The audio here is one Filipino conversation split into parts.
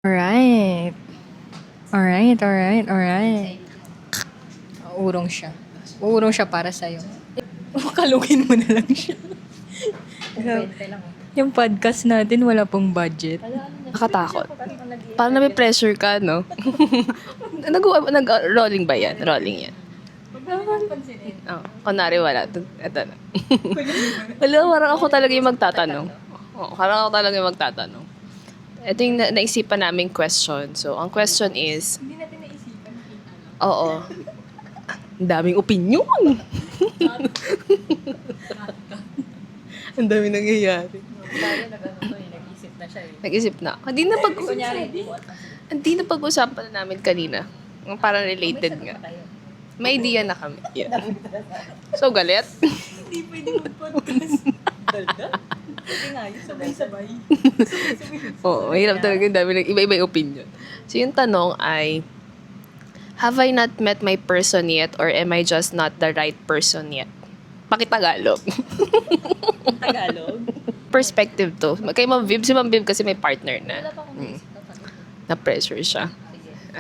Alright. Alright. Uurong siya. Uurong siya para sa'yo. Kalugin mo na lang siya. Yung podcast natin, wala pong budget. Nakatakot. Parang nape-pressure ka, no? Nag-rolling ba yan? Rolling yan. Oh, kunwari wala. Ito na. Wala, parang ako talaga yung magtatanong. Parang ako talaga yung magtatanong. Ito yung naisipan naming question. So, ang question is... Hindi natin naisipan. Oo. Ang daming opinion. Ang daming nangyayari. Nag-isip na siya eh. Nag-isip na. Hindi na pag-usapan na namin kanina. Parang related nga. May idea na kami. Yeah. So, galit? Hindi pwede mag-podcast. Hindi nga, yung sabay-sabay. Oo, mahirap talaga yung dami ng iba-iba yung opinion. So, yung tanong ay, have I not met my person yet or am I just not the right person yet? Pakitagalog. Tagalog? Perspective to. Kay Ma'am Viv, si Ma'am Viv kasi may partner na. Na-pressure siya.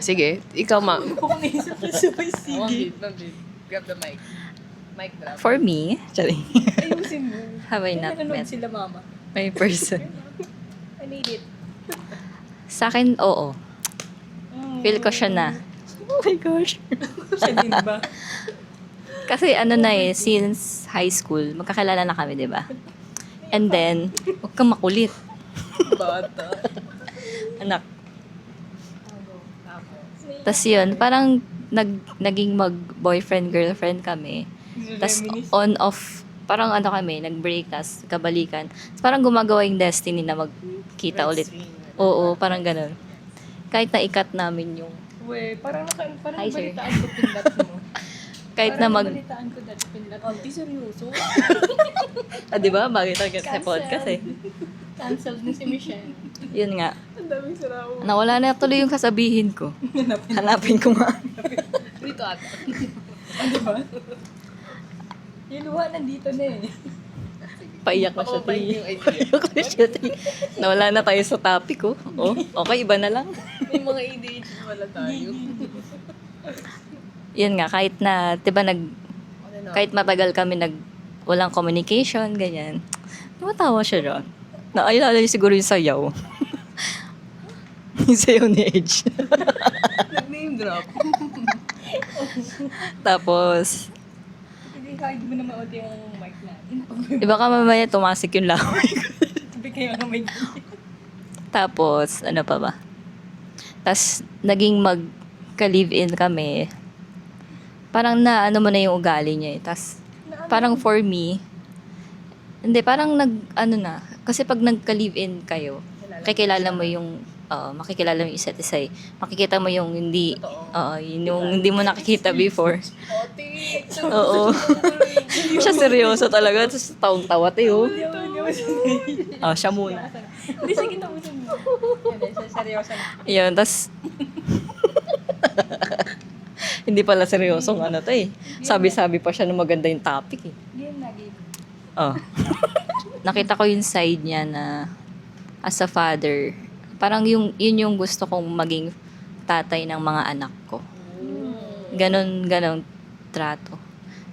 Sige, ikaw Ma'am. Kung naisip niya sabay, sige. Ma'am Viv, grab the mic. Mic drop. For me, Ayusin mo. have I not Nanonood met sila, mama. my person? I need it. Sa akin, oo. Feel ko siya na. Oh my gosh. Siya din ba? Kasi ano na eh, since high school, magkakilala na kami, di ba? And then, huwag kang makulit. Bata. Anak. Tapos yun, parang naging mag-boyfriend-girlfriend kami. Tapos on-off, parang ano kami, nag-break, tas kabalikan. Tas parang gumagawa yung destiny na magkita ulit. Oo, parang ganun. Kahit na-ikat namin yung, We, parang Hi, sir. balitaan ko pinlat mo. kahit na mag, Balitaan ko dati pinlat mo. Di seryoso. di ba? Bagay talaga sa podcast eh. Cancelled na si Michelle. Yun nga. Ang daming saraw. Nawala na tuloy yung kasabihin ko. Hanapin ko nga. Dito ata. Di ba? Yung luha nandito na eh. Paiyak na siya. Papabayin Ti. yung idea. Paiyak na siya. Ti. Nawala na tayo sa topic, oh. Oh, okay, iba na lang. May mga ADHD wala tayo. Yun nga, kahit na, di ba, kahit matagal kami walang communication, ganyan. Tumatawa siya ron. Naalala niyo siguro yung sayaw. Yung sayaw ni Edge. Nag-name drop. Tapos, Hindi kahit mo na maunti yung mic na. iba ka mamaya tumasik yung laway ko. Sabi kayo ang mic. Tapos, ano pa ba? Tapos, naging magka-live-in kami. Parang na, ano mo na yung ugali niya eh. Tapos, parang for me, hindi, parang ano na. Kasi pag nagka-live-in kayo, makikilala mo yung, makikilala mo yung isa't isa eh. Makikita mo yung hindi, yung hindi mo nakikita before. Oo. Siya seryoso talaga. Tapos, taong-tawa tayo. Siya muna. Hindi, sige tapusin mo. Hindi, seryoso na. Yun, tas hindi pala seryosong ano to eh. Sabi-sabi pa siya na maganda yung topic eh. Game na, game. Oh. Nakita ko yung side niya na as a father, parang yun yung gusto kong maging tatay ng mga anak ko. Ganon trato.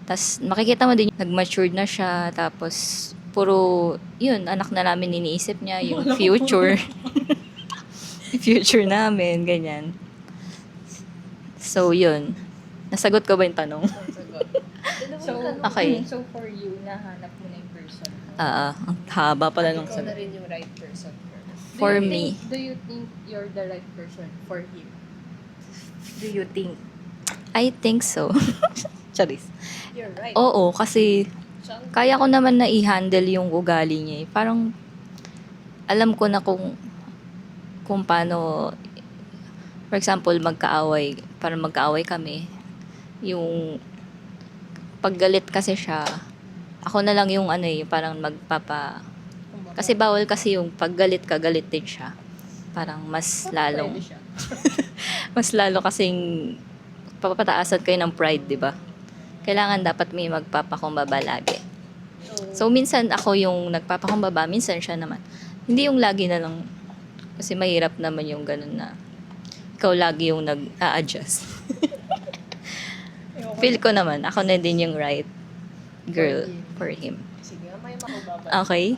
Tas makikita mo din, nag-matured na siya, tapos puro, yun, anak na namin iniisip niya, yung future. Yung future namin, ganyan. So, yun. Nasagot ko ba yung tanong? So, Okay. So, for you, nahanap mo na yung person. Ang haba pala nung Ikaw na sagot. rin yung right person. For me. Do you think you're the right person for him? Do you think? I think so. Charis. You're right. Oo, kasi kaya ko naman na i-handle yung ugali niya eh. Parang alam ko na kung paano, for example, parang magkaaway kami. Yung paggalit kasi siya, ako na lang yung ano eh, parang kasi bawal kasi yung paggalit galit din siya. Parang mas lalong, Pwede siya. mas lalo kasing papataasan kayo ng pride, di ba? Kailangan dapat may magpapakumbaba lagi. So, minsan ako yung nagpapakumbaba, minsan siya naman. Hindi yung lagi na lang, Kasi mahirap naman yung ganun na ikaw lagi yung nag-a-adjust. Feel ko naman, ako na din yung right girl for him. Sige, may makababa. Okay?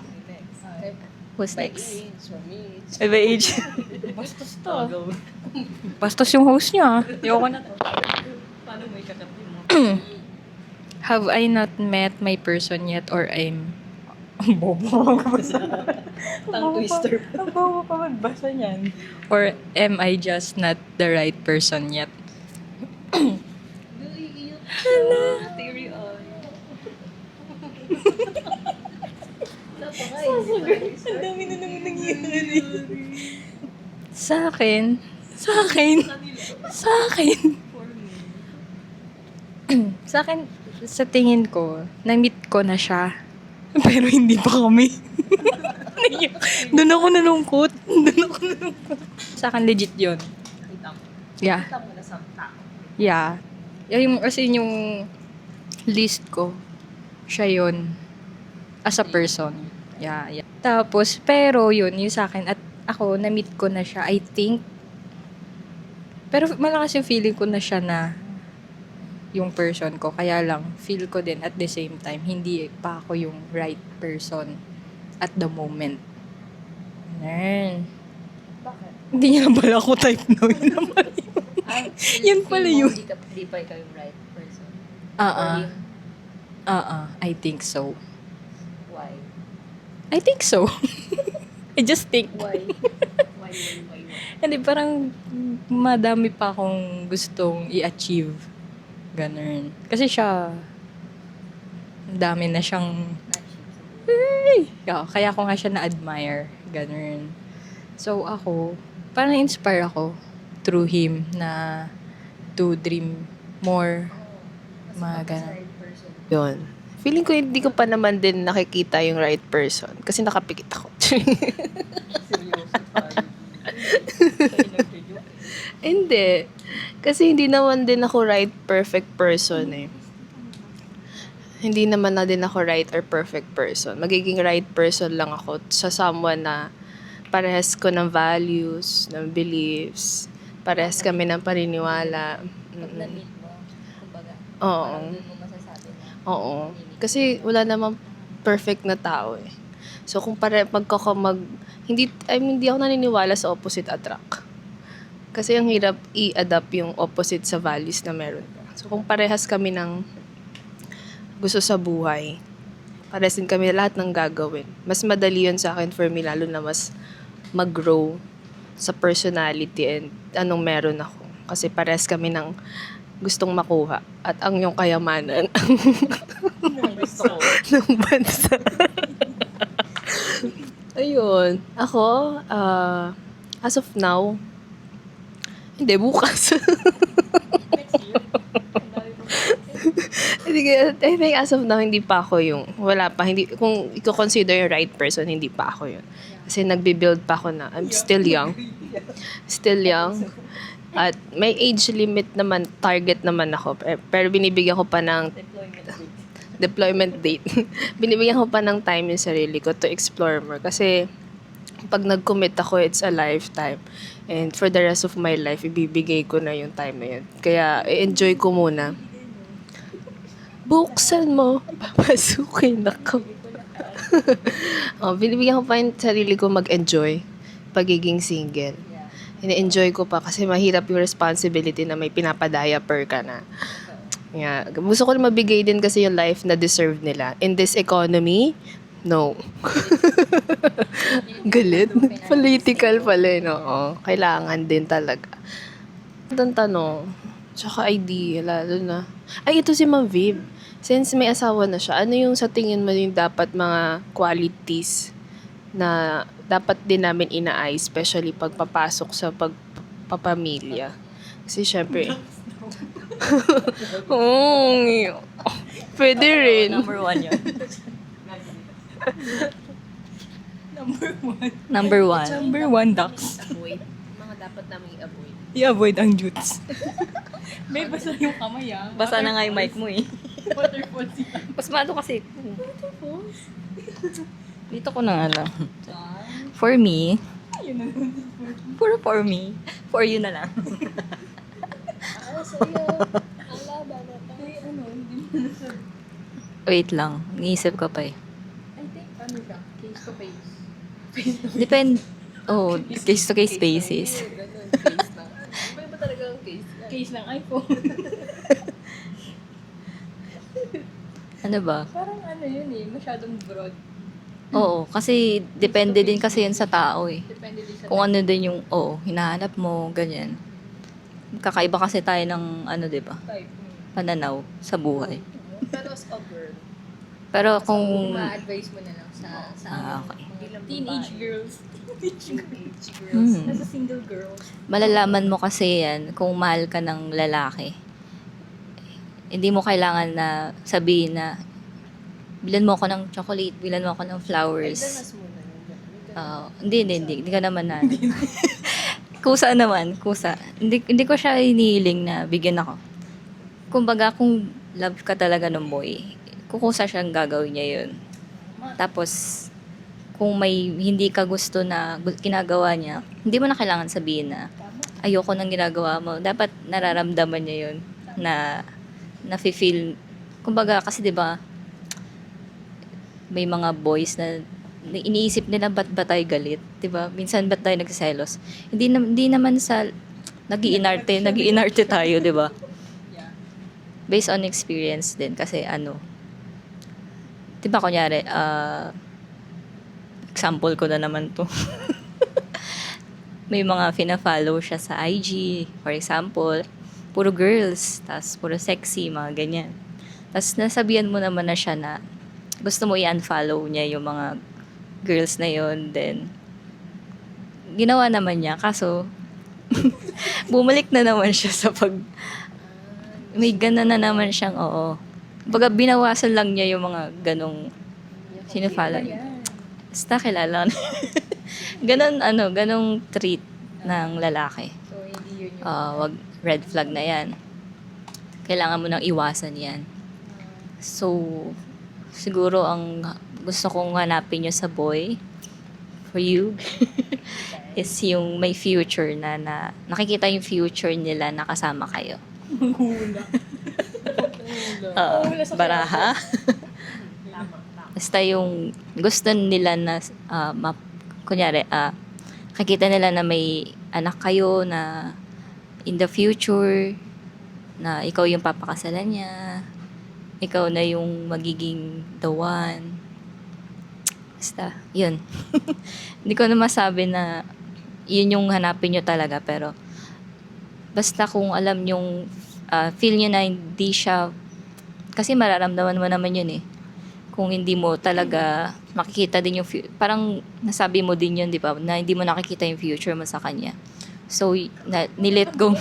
Who's next? By age. Bastos to. Bastos yung host niya. Ayoko na to. Paano mo ikatabi mo? Have I not met my person yet or I'm... Ang bobo ka Tongue twister. Ang bobo pa magbasa niyan. Or am I just not the right person yet? Theory on. Ang dami na naman nangyayari. Sa akin, sa tingin ko, na-meet ko na siya. Pero hindi pa kami. Doon ako nalungkot. Sa akin, legit yun. Yeah. Yeah. Kasi yung list ko, siya yun. As a person. Yeah. Tapos, pero yun, yung sa akin, at ako, na-meet ko na siya, I think. Pero malakas yung feeling ko na siya na yung person ko. Kaya lang, feel ko din at the same time, hindi pa ako yung right person at the moment. Bakit? Hindi niya lang pala ako type no. Yun naman yun. Yun pala yun. Hindi pa ikaw yung right person. I think so. Why? I think so. I just think. Why? Hindi, parang madami pa akong gustong i-achieve. Ganun. Kasi siya, ang dami na siyang, kaya ko nga siya na-admire. Ganun. So ako, parang inspire ako through him na to dream more. Mga ganun. Yun. Feeling ko hindi ko pa naman din nakikita yung right person. Kasi nakapikit ako. Hindi. Kasi hindi naman din ako right, perfect person eh. Hindi naman na din ako right or perfect person. Magiging right person lang ako sa someone na parehas ko ng values, ng beliefs, parehas kami ng paniniwala. Pag na-meet mo, kumbaga, Oo. parang doon mo masasabi na. Oo. Kasi wala namang perfect na tao eh. So kung hindi ako naniniwala sa opposite attract. Kasi ang hirap i-adapt yung opposite sa values na meron ka. So kung parehas kami ng gusto sa buhay, parehas din kami lahat ng gagawin. Mas madali yun sa akin for me, lalo na mas mag-grow sa personality and anong meron ako. Kasi parehas kami ng gustong makuha. At ang yung kayamanan ng bansa. Ayun. Ako, as of now, hindi, bukas. I think as of now, hindi pa ako yung, wala pa, hindi, kung i-consider yung right person, hindi pa ako yun. Kasi nagbe-build pa ako na, I'm still young. Still young. At may age limit naman, target naman ako. Pero binibigyan ko pa ng deployment date. Binibigyan ko pa ng time yung sarili ko to explore more. Kasi pag nag-commit ako, it's a lifetime. And for the rest of my life, ibibigay ko na yung time na yun. Kaya, i-enjoy ko muna. Buksan mo, papasukin ako. Binibigyan ko pa yung sarili ko mag-enjoy pagiging single. Ini-enjoy ko pa kasi mahirap yung responsibility na may pinapadiaper ka na. Yeah. Gusto ko na mabigay din kasi yung life na deserve nila. In this economy, no. Galit. Political pala, no? Kailangan din talaga. Ang tanong, tsaka idea, lalo na. Ay, ito si Ma'am Viv. Since may asawa na siya, ano yung sa tingin mo yung dapat mga qualities na dapat din namin inaay, especially pag papasok sa pagpapamilya? Kasi syempre, pwede rin. Number 1 yun. Number Number 1. 1, ducks. Avoid. Mga dapat namin i-avoid. I-avoid ang jutes. May basa yung kamay Basa na nga yung mic mo eh. Waterfalls yan. Mas maano kasi. Dito ko na nga lang. For me, Yun na naman. Puro for me. For you na lang. Wait lang. Iniisip ko pa eh. I think, ano siya? Case to case. Depend. Oh, case-to-case basis. Case lang. Iba talaga ang case lang. Case ng iPhone. Ano ba? Parang ano yun eh, masyadong broad. Oo, kasi depende din kasi yun sa tao eh. Depende din sa Kung ano din yung, hinahanap mo, ganyan. Kakaiba kasi tayo ng, ano, di ba? type. Pananaw sa buhay. Pero as a girl, Pero kung, Ma-advise mo na lang sa okay. teenage girls. teenage girls. Nasa single girls. Malalaman mo kasi yan kung mahal ka ng lalaki. Hindi mo kailangan na sabihin na, bilan mo ako ng chocolate, bilan mo ako ng flowers. Danas muna yun. Hindi ka naman na. Kusa naman, kusa. Hindi ko siya inihiling na bigyan ako. Kumbaga, kung love ka talaga ng boy, kukusa siyang gagawin niya yun. Tapos, kung may hindi ka gusto na ginagawa niya, hindi mo na kailangan sabihin na ayoko ng ginagawa mo. Dapat nararamdaman niya yun na nafe-feel. Kumbaga, kasi 'di ba may mga boys na iniisip nila ba't ba tayo galit, 'di ba? Minsan ba't tayo nagseselos? Hindi naman sa nag-iinarte tayo, 'di ba? Based on experience din kasi ano, 'di ba kunyari, example ko na naman to. May mga fina-follow siya sa IG, for example, puro girls, tas puro sexy, mga ganyan. Tas nasabihan mo naman na siya na gusto mo i-unfollow niya yung mga girls na yon, then ginawa naman niya, kaso bumalik na naman siya sa may gana na naman siyang, baga binawasan lang niya yung mga ganong sinafollow niya. Basta kilala na. ganong treat ng lalaki. So, hindi yun yung... Wag red flag na yan. Kailangan mo nang iwasan yan. So, siguro ang gusto kong hanapin nyo sa boy, for you, is yung may future na nakikita yung future nila na kasama kayo. Baraha. Basta yung gusto nila na, kunyari, nakikita nila na may anak kayo na in the future, na ikaw yung papakasalan niya, ikaw na yung magiging the one. Basta, yun. Hindi ko na masabi na yun yung hanapin nyo talaga, pero basta kung alam yung feel nyo na hindi siya, kasi mararamdaman mo naman yun eh. Kung hindi mo talaga makikita din yung parang nasabi mo din yun, di ba? Na hindi mo nakikita yung future mo sa kanya. So, nilet go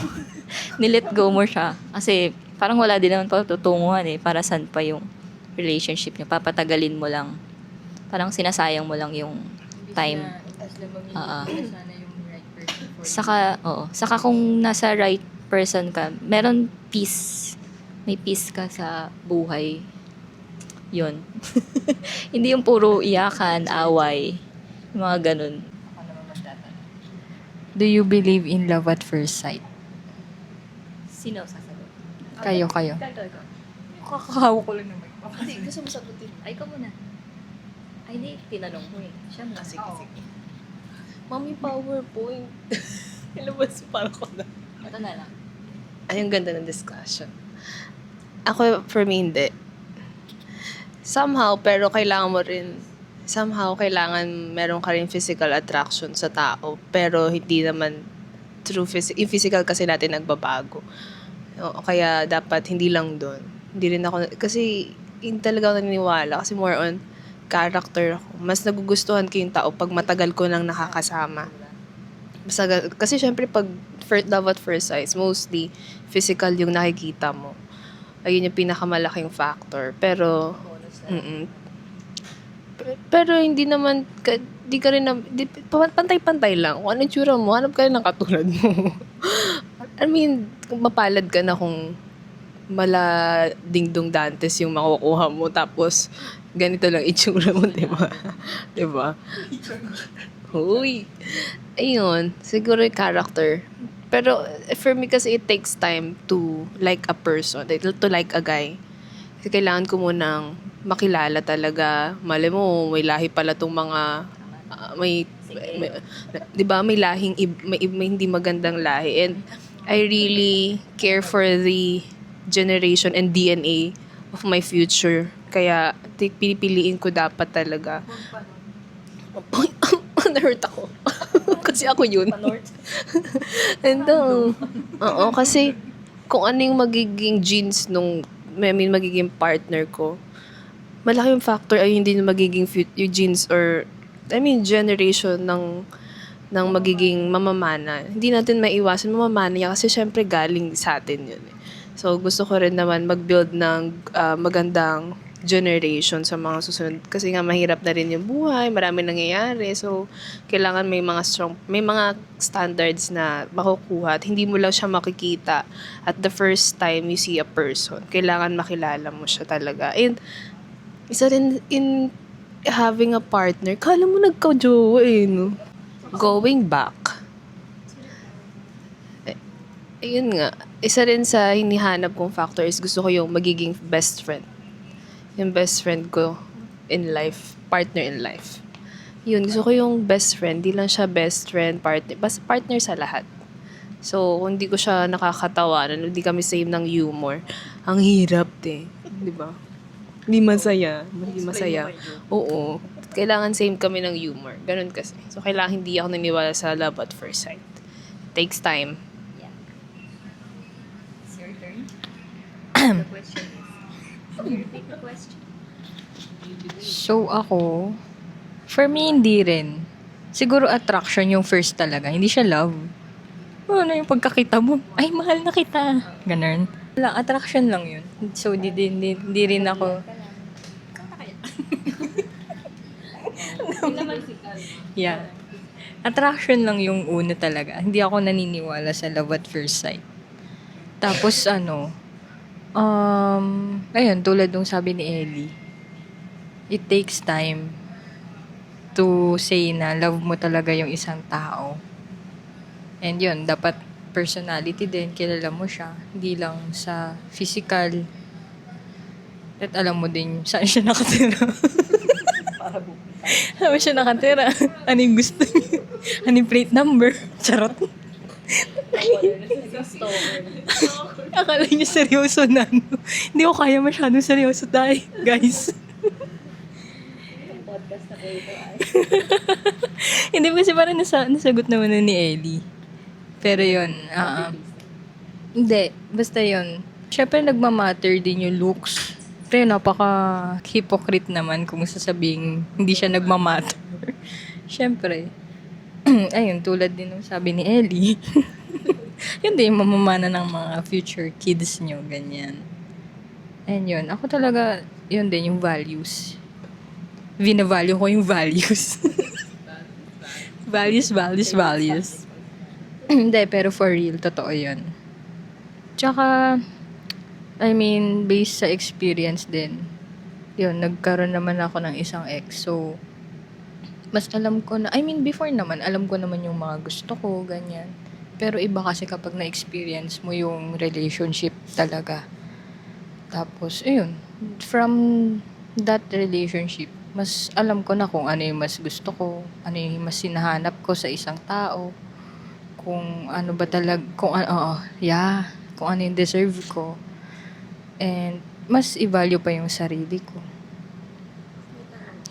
mo siya. Kasi parang wala din naman patutunguhan eh. Para saan pa yung relationship niya. Papatagalin mo lang. Parang sinasayang mo lang yung time. Sana yung right person for Saka kung nasa right person ka, meron peace. May peace ka sa buhay. Yun. Hindi yung puro iyakan, away, mga ganun. Do you believe in love at first sight? Sino sasagot? Kayo. Kakakahawa ko lang naman. Hindi, gusto mo sagutin. Ay, ka muna. Ay, hindi. Tinanong ko eh. Siya muna. Sige. Mami, PowerPoint. Ilabas para ko na. Ito na lang. Ay, ang ganda ng discussion. Ako, for me, hindi. Somehow, pero kailangan meron ka rin physical attraction sa tao, pero hindi naman true yung physical kasi natin nagbabago. Kaya dapat hindi lang doon. Hindi rin ako, kasi hindi talaga ako naniniwala, kasi more on character ako. Mas nagugustuhan ko yung tao pag matagal ko nang nakakasama. Kasi syempre pag love at first sight, mostly physical yung nakikita mo. Ayun yung pinakamalaking factor. Pero pero hindi naman, di ka rin, pantay-pantay lang. Kung anong tsura mo, hanap ka rin ng katulad mo. I mean, kung mapalad ka na kung mala dingdong dantes yung makukuha mo, tapos ganito lang itsura mo, di ba? Di ba? Uy. Ayun, siguro yung character. Pero for me kasi it takes time to like a person, to like a guy. Kasi kailangan ko munang makilala talaga. Malay mo, may lahi pala tong mga may 'di ba may lahing may hindi magandang lahi, and I really care for the generation and DNA of my future. Kaya pipiliin ko dapat talaga. Na-hurt ako. Kasi ako yun. And oo, kasi kung ano yung magiging genes nung, magiging partner ko, malaking factor ay hindi yung magiging yung genes or, generation ng magiging mamamana. Hindi natin maiwasan mamamana niya kasi syempre galing sa atin yun. So, gusto ko rin naman mag-build ng magandang generation sa mga susunod. Kasi nga mahirap na rin yung buhay, marami nangyayari. So, kailangan may mga standards na makukuha at hindi mo lang siya makikita at the first time you see a person. Kailangan makilala mo siya talaga. And, isa rin in having a partner, kala mo nagka-jowa no? Going back. Ayun nga, isa rin sa hinihanap kong factor is gusto ko yung magiging best friend. Yung best friend ko in life, partner in life. Yun, gusto ko yung best friend. Di lang siya best friend, partner. Basta partner sa lahat. So, kung hindi ko siya nakakatawanan, hindi kami same ng humor, ang hirap di ba? Hindi masaya. Hindi masaya. Oo. Kailangan same kami ng humor. Ganun kasi. So, kailangan hindi ako naniniwala sa love at first sight. Takes time. It's your turn. The question is, you pick the question. So ako, for me hindi rin. Siguro attraction yung first talaga, hindi siya love. Ano yung pagkakita mo, ay mahal na kita. Ganun. Wala, attraction lang yun. So di rin ako. Yeah. Attraction lang yung una talaga. Hindi ako naniniwala sa love at first sight. Tapos ayun, tulad nung sabi ni Ellie, it takes time to say na love mo talaga yung isang tao. And yun, dapat personality din, kilala mo siya. Hindi lang sa physical. At alam mo din saan siya nakatira. Saan siya nakatira? Ano yung gusto niya? Ano yung plate number? Charot. Akala niya seryoso na. Hindi ko kaya masyadong seryoso tayo, guys. Hindi kasi parang nasagot naman na ni Ellie. Pero yun, hindi, basta yun. Siyempre nagmamatter din yung looks. Pero napaka-hypocrite naman kung sasabihin hindi siya nagmamatter. Siyempre, ayun, tulad din ng sabi ni Ellie. Yun din, mamamana ng mga future kids nyo, ganyan. And yun, ako talaga, yun din, yung values. Vina-value ko yung values. values. Hindi, pero for real, totoo yun. Tsaka, based sa experience din, yun, nagkaroon naman ako ng isang ex. So, mas alam ko na, before naman, alam ko naman yung mga gusto ko, ganyan. Pero iba kasi kapag na-experience mo yung relationship talaga. Tapos, ayun, from that relationship, mas alam ko na kung ano yung mas gusto ko, ano yung mas hinahanap ko sa isang tao, kung ano ba talaga, kung ano yung deserve ko. And, mas i-value pa yung sarili ko.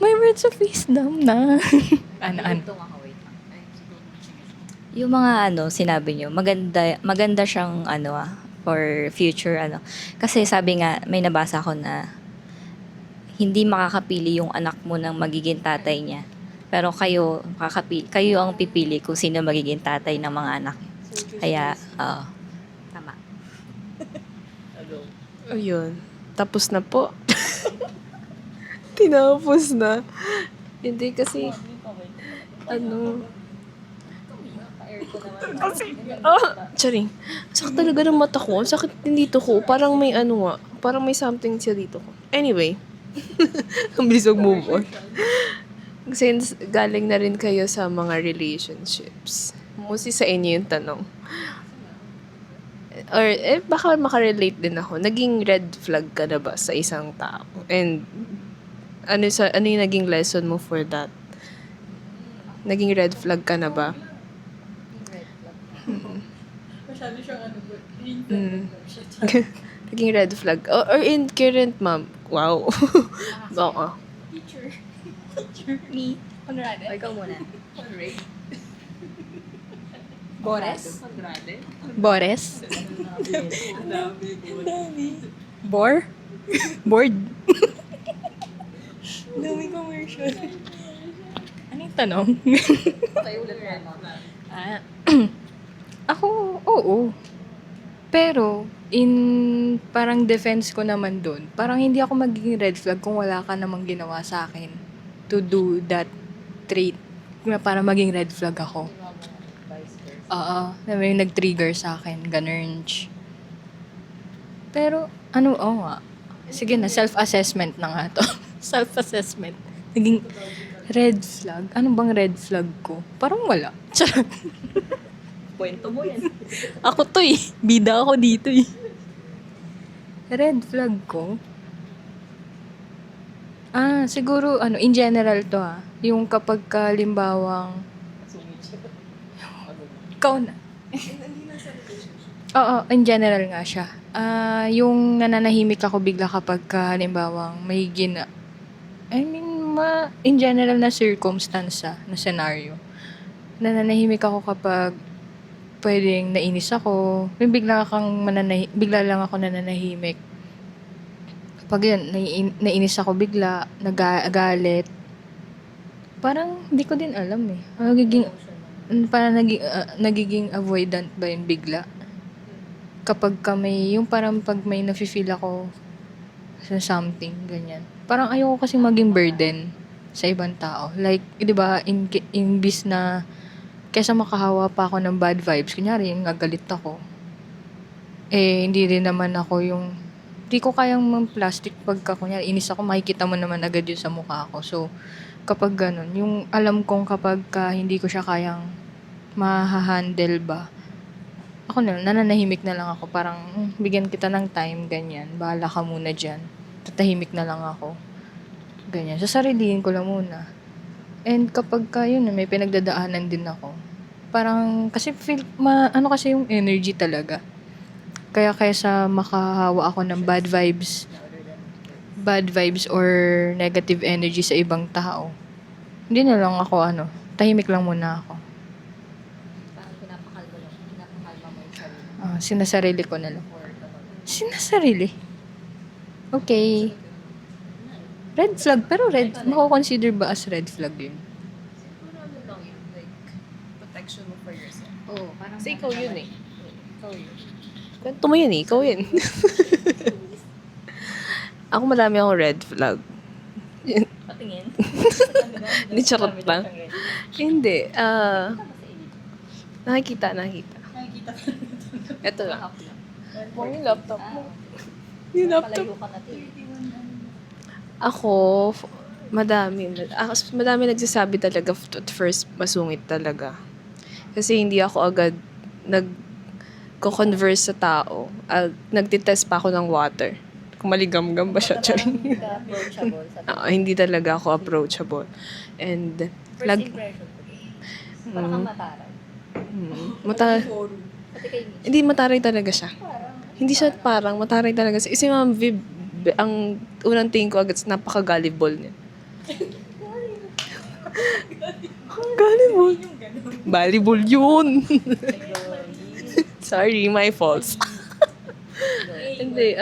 May words of wisdom na. Ano? Yung mga sinabi nyo, maganda siyang for future Kasi sabi nga, may nabasa ko na hindi makakapili yung anak mo ng magiging tatay niya. Pero kayo ang pipili kung sino magiging tatay ng mga anak niyo. Kaya, tama. Ayun. Tapos na po. Tinapos na. Hindi kasi, charing. Sakit talaga ng mata ko. Ang sakit din dito ko. Parang may parang may something siya dito ko. Anyway. Ang bilis mag-move on. Since galing na rin kayo sa mga relationships, mostly sa inyo yung tanong. Or, baka makarelate din ako. Naging red flag ka na ba sa isang tao? And, ano yung naging lesson mo for that? Naging red flag ka na ba? Masyado siyang ano, Naging red flag. Or in current, ma'am. Wow. Oo. Me. Conrado. Ikaw muna. Bores? Bores? Bor? Board? Dami commercial. Ano yung tanong? Ako, oo. Pero, parang defense ko naman dun, parang hindi ako magiging red flag kung wala ka namang ginawa sa akin to do that trait na para maging red flag ako. Oo, na may nag-trigger sa akin, ganun. Pero, oo nga. Sige na, self-assessment na nga to. Self-assessment. Naging red flag? Ano bang red flag ko? Parang wala. Charot. Kwento mo yan. Ako to eh. Bida ako dito eh. Red flag ko? Siguro, in general to yung kapag kalimbawang... Ikaw na. Oo, in general nga siya. Yung nananahimik ako bigla kapag kalimbawang may in general na circumstance na scenario. Nananahimik ako kapag pwedeng nainis ako. Yung bigla lang ako nananahimik. Kapag yun, nainis ako bigla, nagagalit. Parang hindi ko din alam eh. Nagiging avoidant ba yun bigla? Kapag yung parang pag may nafe-feel ako sa something, ganyan. Parang ayoko kasi maging burden sa ibang tao. Like, di ba, imbis na kesa makahawa pa ako ng bad vibes, kunyari, nagalit ako. Hindi rin naman ako hindi ko kayang plastic pagka, kunyari, inis ako, makikita mo naman agad yun sa mukha ko. So, kapag ganun, yung alam kong kapag hindi ko siya kayang mahahandle ba, ako nananahimik na lang ako. Parang, bigyan kita ng time, ganyan. Bahala ka muna dyan. Tatahimik na lang ako. Ganyan. Sasarilihin ko lang muna. And kapag yun, may pinagdadaanan din ako. Parang, kasi kasi yung energy talaga. Kaya kaysa makahawa ako ng bad vibes or negative energy sa ibang tao, hindi na lang ako, tahimik lang muna ako. Parang pinapakalma mo yung sarili. Sinasarili ko na lang. Sinasarili? Okay. Red flag, pero mako-consider ba as red flag yun? Siguro ano lang yun, like, protection mo for yourself. Oo, parang Kasi ikaw yun eh. Ikaw yun. Kwento mo yun eh, ikaw yun. Ako marami akong red flag. Patingin. Hindi, charot lang. Hindi, nakikita. Ito lang. Yung laptop mo. Yung laptop. Palayo ka natin. Ako, madami nagsasabi talaga at first masungit talaga. Kasi hindi ako agad nagko-converse sa tao. Nagtitest pa ako ng water. Kung maligam-gam ba siya? Charing. Approachable sa Hindi talaga ako approachable. And, first impression. Parang kang mataray. Pati kay Mitch. Hindi, mataray talaga siya. Hindi siya parang, mataray talaga siya. Si Ma'am Viv, ang unang tingin ko agad, napaka-gullible niya. Gullible? Volleyball yun. Sorry, my fault. Hindi,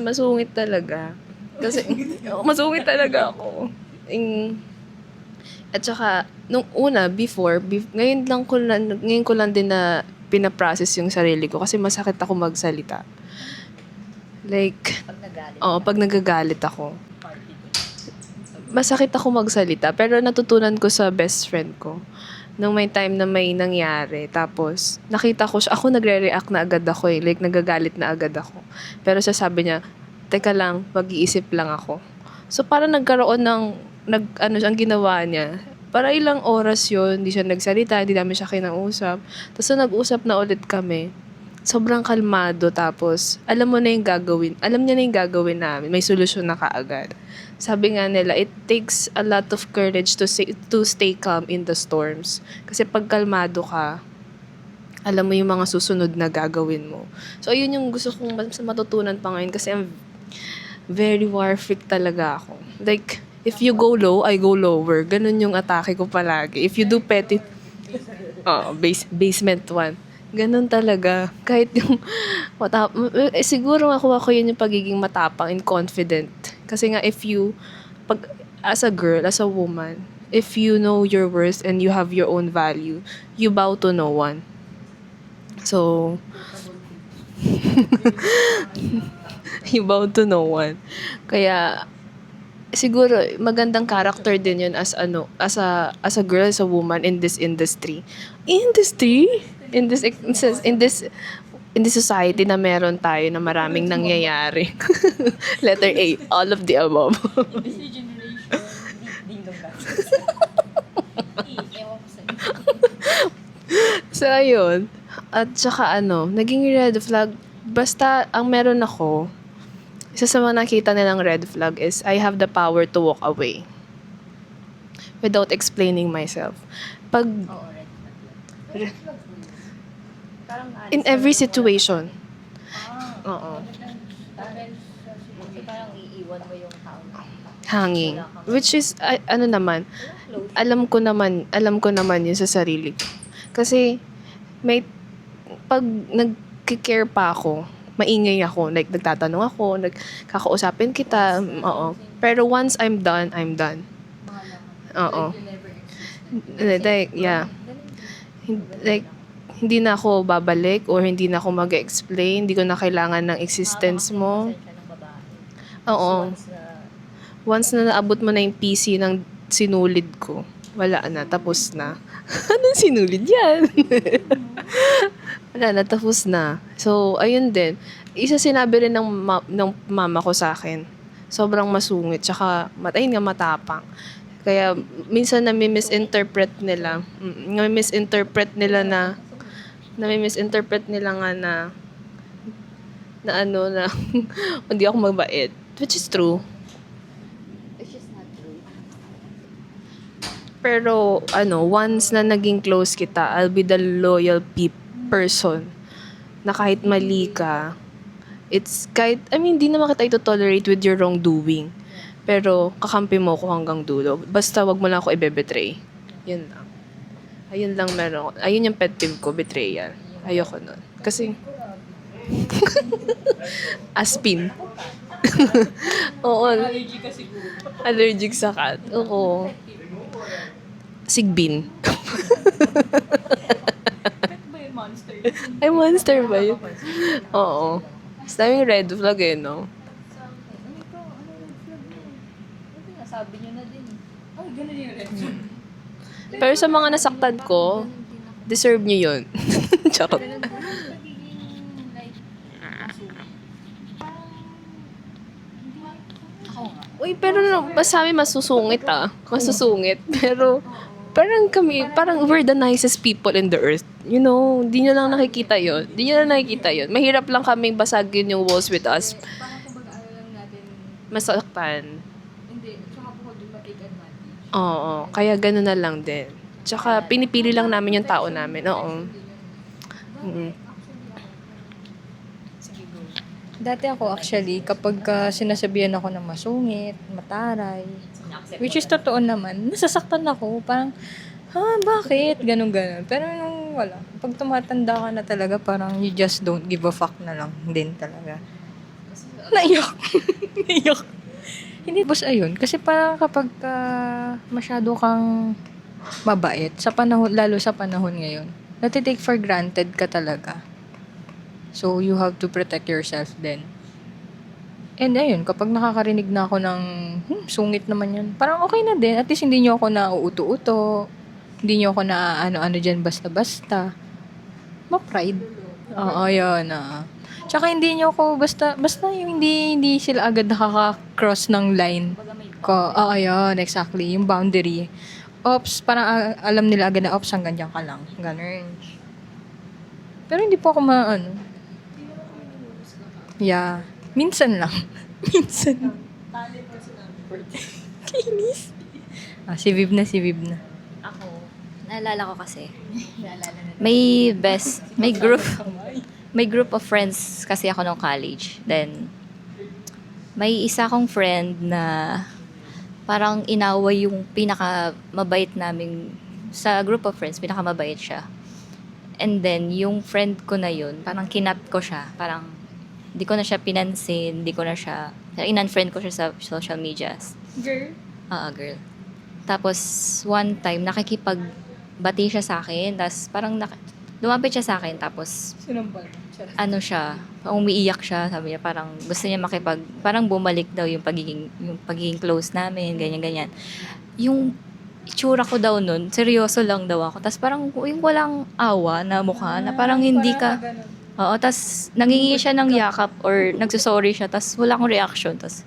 masungit talaga. Kasi, masungit talaga ako. At saka, nung una, ngayon ko lang din na pinaprocess yung sarili ko kasi masakit ako magsalita. Like, Pag nagalit. pag nagagalit ako. Masakit ako magsalita, pero natutunan ko sa best friend ko. Nung may time na may nangyari, tapos nakita ko siya, ako nagre-react na agad ako like nagagalit na agad ako. Pero siya sabi niya, teka lang, mag-iisip lang ako. So, parang nagkaroon ang ginawa niya. Para ilang oras yun, hindi siya nagsalita, hindi namin siya kinausap. Tapos, nung nag-usap na ulit kami, sobrang kalmado. Tapos, alam niya na yung gagawin namin. May solusyon na kaagad. Sabi nga nila, it takes a lot of courage to stay calm in the storms. Kasi pag kalmado ka, alam mo yung mga susunod na gagawin mo. So, ayun yung gusto kong matutunan pa ngayon kasi I'm very war freak talaga ako. Like, if you go low, I go lower. Ganun yung atake ko palagi. If you do petty, basement 1. Ganun talaga. Kahit yung, siguro ako yun yung pagiging matapang and confident. Kasi nga, as a girl, as a woman, if you know your worth and you have your own value, you bow to no one. So, you bow to no one. Kaya, siguro, magandang character din yun as a girl, as a woman in this industry. In this society na meron tayo na maraming nangyayari. Letter A, all of the above. So, ayun. At saka naging red flag. Basta, ang meron ako, isa sa mga nakita nilang red flag is, I have the power to walk away. Without explaining myself. In every situation. Oo. Parang iiwan mo yung tao. Hanging. Which is, alam ko naman yun sa sarili ko. Kasi, pag nag-care pa ako, maingay ako, like, nagtatanong ako, nagkakausapin kita, oo. Pero once I'm done, I'm done. Oo. Like, yeah. Like, hindi na ako babalik or hindi na ako mag-explain, hindi ko na kailangan ng existence mo. Oo. Once na naabot mo na yung PC ng sinulid ko, wala na, tapos na. Anong sinulid yan? Wala na, tapos na. So, ayun din. Isa sinabi rin ng mama ko sa akin. Sobrang masungit, tsaka ayun nga, matapang. Kaya, minsan nami-misinterpret nila. Nami-misinterpret nila nga na hindi ako mabait. Which is true. It's just not true. Pero, once na naging close kita, I'll be the loyal person na kahit mali ka, hindi naman kita ito-tolerate with your wrongdoing. Pero, kakampi mo ko hanggang dulo. Basta wag mo lang ako i-betray. Yun lang. Ayun lang meron. Ayun yung pet peeve ko, betrayal. Ayoko nun. Kasi, aspin. Oo. Allergy ka siguro. Allergic sa cat. Oo. Sigbin. Pet ba yung monster? Ay, monster ba yun? Oo. Basta yung red flag no? Sabi niyo na din. Ay, ganun yung red. Pero sa mga nasaktan ko, deserve nyo yun. Charot. Uy, pero sa amin masusungit Masusungit. Pero, parang we're the nicest people in the earth. You know, di nyo lang nakikita yun. Mahirap lang kaming basagin yung walls with us. Parang kumbaga lang natin, Masaktan. hindi, tsaka po din ma-take advantage. Oo, kaya gano'n na lang din. Tsaka pinipili lang namin yung tao namin. Oo. Mm. Dati ako actually, kapag sinasabihan ako na masungit, mataray, which is totoo naman, nasasaktan ako. Parang, bakit? Ganon. Pero nung wala, pag tumatanda ka na talaga, parang you just don't give a fuck na lang din talaga. Naiyak. Naiyak. Hindi, boss, ayun. Kasi parang kapag masyado kang mabait, lalo sa panahon ngayon, natitake for granted ka talaga. So, you have to protect yourself then. And ayun, kapag nakakarinig na ako ng, sungit naman yan, parang okay na din. At least hindi nyo ako na uuto-uto. Hindi nyo ako na ano-ano dyan basta-basta. Ma-pride. Oo, yun. Tsaka hindi nyo ako basta yung hindi sila agad nakaka-cross ng line. Baga may Ayun, exactly. Yung boundary. Ops, parang alam nila agad na, ops, hanggang dyan ka lang. Ganun. Pero hindi po ako Yeah. Minsan lang. Minsan. Kainis. Si Viv na. Ako, naalala ko kasi. May group of friends kasi ako nung college. Then, may isa akong friend na parang inaway yung pinaka-mabait namin sa group of friends, pinaka-mabait siya. And then, yung friend ko na yun, parang kinat ko siya. Parang, di ko na siya pinansin, in-unfriend ko siya sa social medias. Girl? Girl. Tapos, one time, nakikipagbati siya sa akin, tapos parang lumapit siya sa akin, tapos Sinampal. siya, umiiyak siya, sabi niya parang gusto niya parang bumalik daw yung pagiging close namin, ganyan. Yung itsura ko daw nun, seryoso lang daw ako. Tapos parang yung walang awa na mukha, na parang hindi ka, tapos nangingi siya ng yakap or nagsusorry siya, tapos wala akong reaction, tapos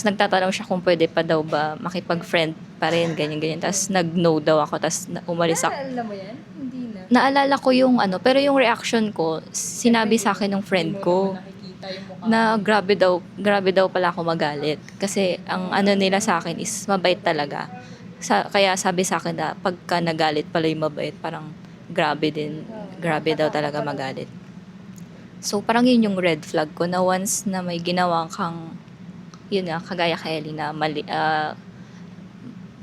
nagtatanong siya kung pwede pa daw ba makipag-friend pa rin, ganyan. Tapos nag-no daw ako, tapos umalis ako. Naalala mo yan? Hindi na. Naalala ko yung pero yung reaction ko, sinabi sa akin ng friend ko na grabe daw pala ako magalit. Kasi ang nila sa akin is mabait talaga. Kaya sabi sa akin na pagka nagalit pala yung mabait, parang grabe daw talaga magalit. So parang yun yung red flag ko, na once na may ginawa kang, yun nga, kagaya kay Ellie na mali,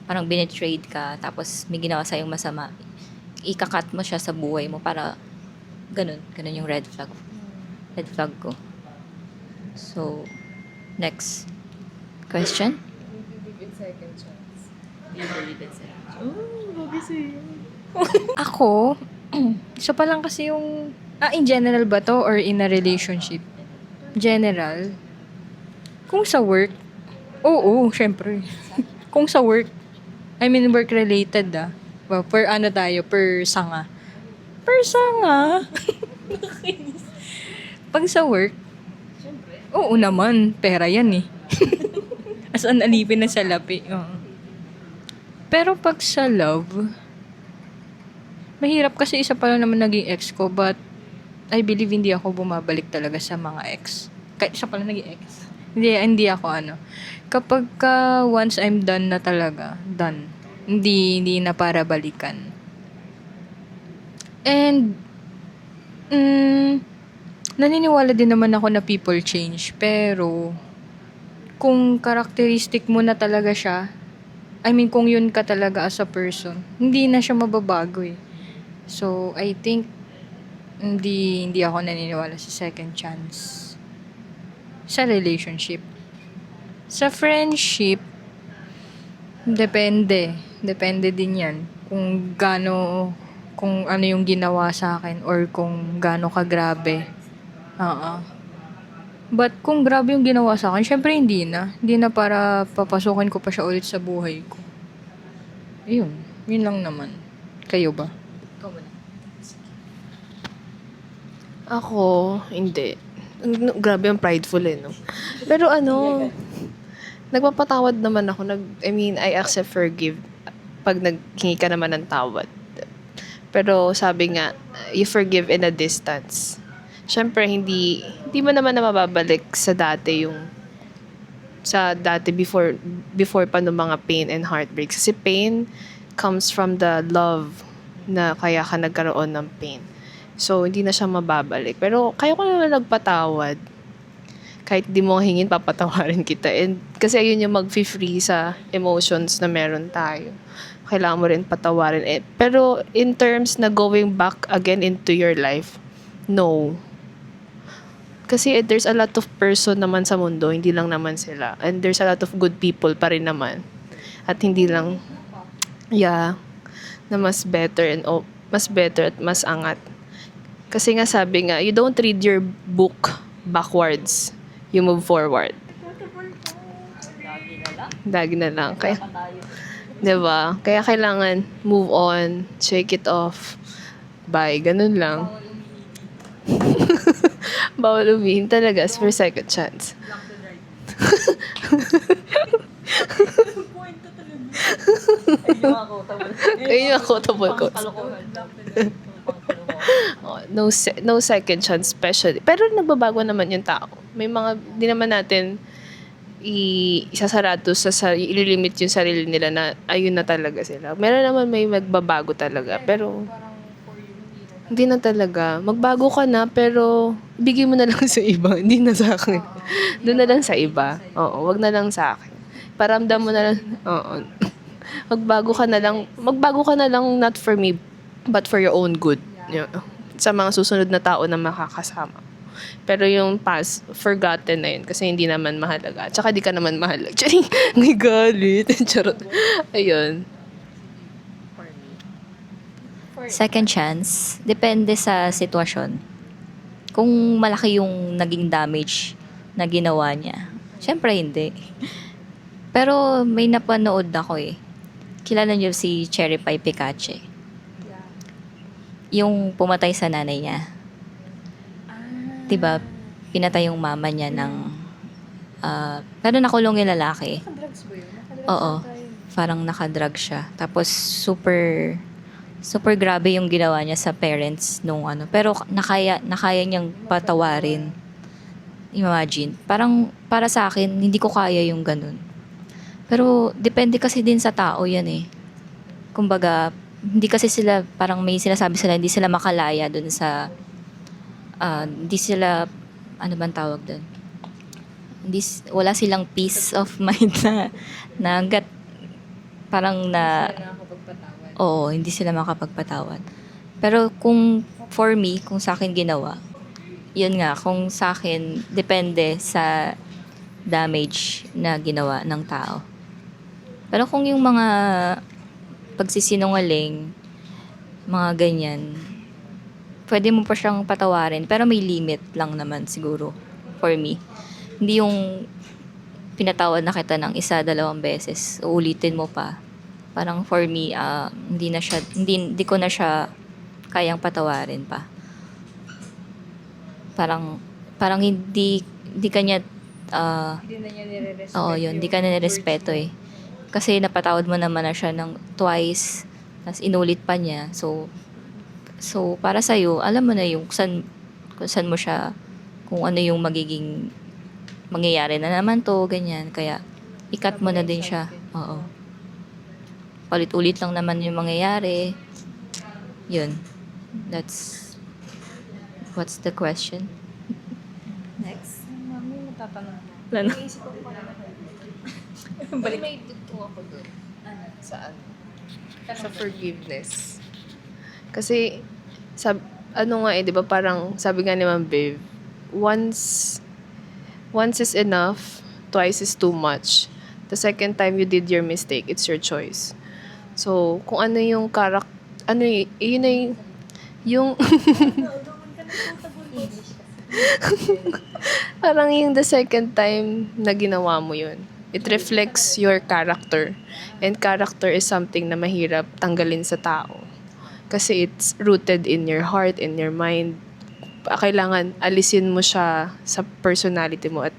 parang binitrade ka, tapos may ginawa sa'yong masama, ikakat mo siya sa buhay mo para ganun yung red flag ko. So, next question. Ako, isa pa lang kasi yung, in general ba to or in a relationship? General. Kung sa work, oo, syempre. Kung sa work, I mean work related Well, per sanga. Per sanga? Nakakainis. Pag sa work, oo naman, pera yan eh. As an alipin na salapi. Oo. Pero pag sa love, mahirap kasi isa pa lang naman naging ex ko, but I believe hindi ako bumabalik talaga sa mga ex. Kahit isa pa lang naging ex. Hindi ako Kapag once I'm done na talaga, done. Hindi na para balikan. And, naniniwala din naman ako na people change. Pero, kung karakteristik mo na talaga siya, I mean, kung yun ka talaga as a person, hindi na siya mababago eh. So, I think, hindi ako naniniwala sa second chance. Sa relationship. Sa friendship, depende. Depende din yan. Kung ano yung ginawa sa akin or kung gaano kagrabe. But kung grabe yung ginawa sa akin, syempre hindi na. Hindi na para papasukin ko pa siya ulit sa buhay ko. Yun lang naman. Kayo ba? Ako, hindi. Grabe yung prideful no? Pero nagpapatawad naman ako. I accept forgive pag naghingi ka naman ng tawad. Pero sabi nga, you forgive in a distance. Siyempre, hindi mo naman na mababalik sa dati before pa ng mga pain and heartbreak. Kasi pain comes from the love na kaya ka nagkaroon ng pain. So, hindi na siya mababalik. Pero, kaya ko naman nagpatawad. Kahit di mo hingin, papatawarin kita. And, kasi ayun yung mag-free sa emotions na meron tayo. Kailangan mo rin patawarin. Pero, in terms na going back again into your life, no. Kasi there's a lot of person naman sa mundo, hindi lang naman sila. And there's a lot of good people pa rin naman. At hindi lang, na mas better at mas angat. Kasi nga sabi nga, you don't read your book backwards. You move forward. Dagi na lang. Kaya, diba? Kaya kailangan move on, shake it off. Bye. Ganun lang. Bawal umihin talaga for second chance. Ayun yung quotable quotes. Oh, no second chance, especially. Pero nagbabago naman yung tao. May mga, di naman natin isasarado ililimit yung sarili nila na ayun na talaga sila. Meron naman may magbabago talaga. Pero, hindi na talaga. Magbago ka na, pero bigay mo na lang sa iba. Hindi na sa akin. Doon na lang sa iba. Oo, wag na lang sa akin. Paramdam mo na lang. Oo. Magbago ka na lang not for me, but for your own good. Yeah. Sa mga susunod na tao na makakasama. Pero yung past, forgotten na yun. Kasi hindi naman mahalaga. Tsaka di ka naman mahalaga. Charing, may galit. Charot. Ayun. Second chance, depende sa sitwasyon. Kung malaki yung naging damage na ginawa niya, syempre hindi. Pero may napanood ako eh. Kilala niyo si Cherry Pie Picache. Yung pumatay sa nanay niya. Diba, pinatay yung mama niya ng... pero nakulong yung lalaki. Drugs ba yun? Oo. Parang nakadrug siya. Tapos super grabe yung ginawa niya sa parents nung ano. Pero nakaya niyang patawarin. Imagine. Parang para sa akin, hindi ko kaya yung ganun. Pero depende kasi din sa tao yan eh. Kumbaga, hindi kasi sila, parang may sinasabi sila, hindi sila makalaya dun sa, hindi sila, ano bang tawag dun? Wala silang peace of mind parang na, oo, hindi sila makapagpatawad. Pero kung for me, kung sa akin ginawa, yun nga, kung sa akin, depende sa damage na ginawa ng tao. Pero kung yung mga pagsisinungaling, mga ganyan, pwede mo pa siyang patawarin, pero may limit lang naman siguro, for me. Hindi yung pinatawad na kita ng 1-2 beses, uulitin mo pa. Parang for me, hindi ko na siya kayang patawarin pa. Parang hindi kanya, Hindi na niya nire-respect. oo yun, hindi ka na nirespeto eh. Kasi napatawad mo naman na siya ng twice, tapos inulit pa niya. So para sa'yo, alam mo na yung kung saan mo siya, kung ano yung magiging mangyayari na naman to, ganyan. Kaya, ikat mo na din siya. Oo. Palit-ulit lang naman yung mangyayari. Yun. What's the question? Next. Mami, matatanong mo. Ano? Balik. May dugtong ako doon. Saan? Sa forgiveness. Kasi, ano nga di ba parang, sabi nga ni Ma'am Babe, once is enough, twice is too much. The second time you did your mistake, it's your choice. So, kung ano yung yun ay, yung, parang yung the second time na ginawa mo yun. It reflects your character. And character is something na mahirap tanggalin sa tao. Kasi it's rooted in your heart, in your mind. Kailangan alisin mo siya sa personality mo. At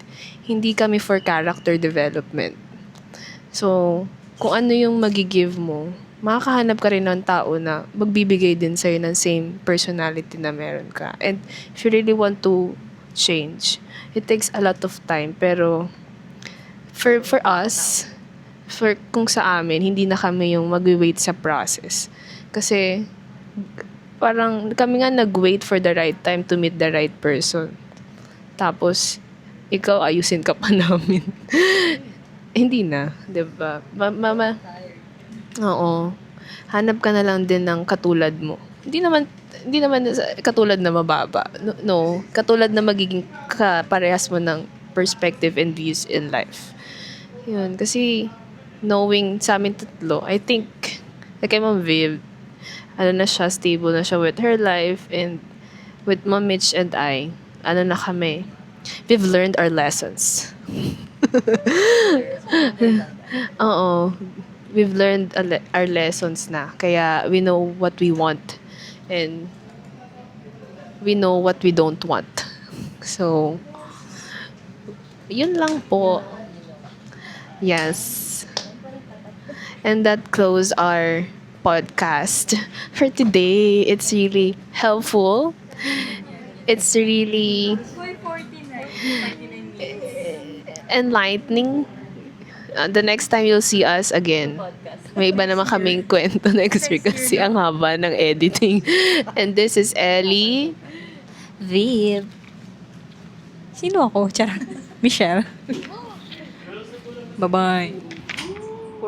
hindi kami for character development. So, kung ano yung magigive mo, makakahanap ka rin ng tao na magbibigay din sa'yo ng same personality na meron ka. And if you really want to change, it takes a lot of time. Pero, for us, kung sa amin, hindi na kami yung mag-wait sa process. Kasi, parang kami nga nag-wait for the right time to meet the right person. Tapos, ikaw ayusin ka pa namin. Hindi na, 'di ba? Mama. Oo. Hanap ka na lang din ng katulad mo. Hindi naman katulad na mababa. No, katulad na magiging parehas mo ng perspective and views in life. Yun, kasi knowing sa amin tatlo, I think like kay Ma'am Viv, na siya, stable na siya with her life, and with Ma'am Mitch and I, na kami, we've learned our lessons. Oo. We've learned our lessons na. Kaya we know what we want. And we know what we don't want. So, yun lang po. Yes. And that close our podcast for today. It's really helpful. It's really enlightening. The next time you'll see us again, may iba naman kaming kwento next week kasi ang haba ng editing. And this is Ellie. Viv. Sino ako? Charot. Michelle. Bye-bye.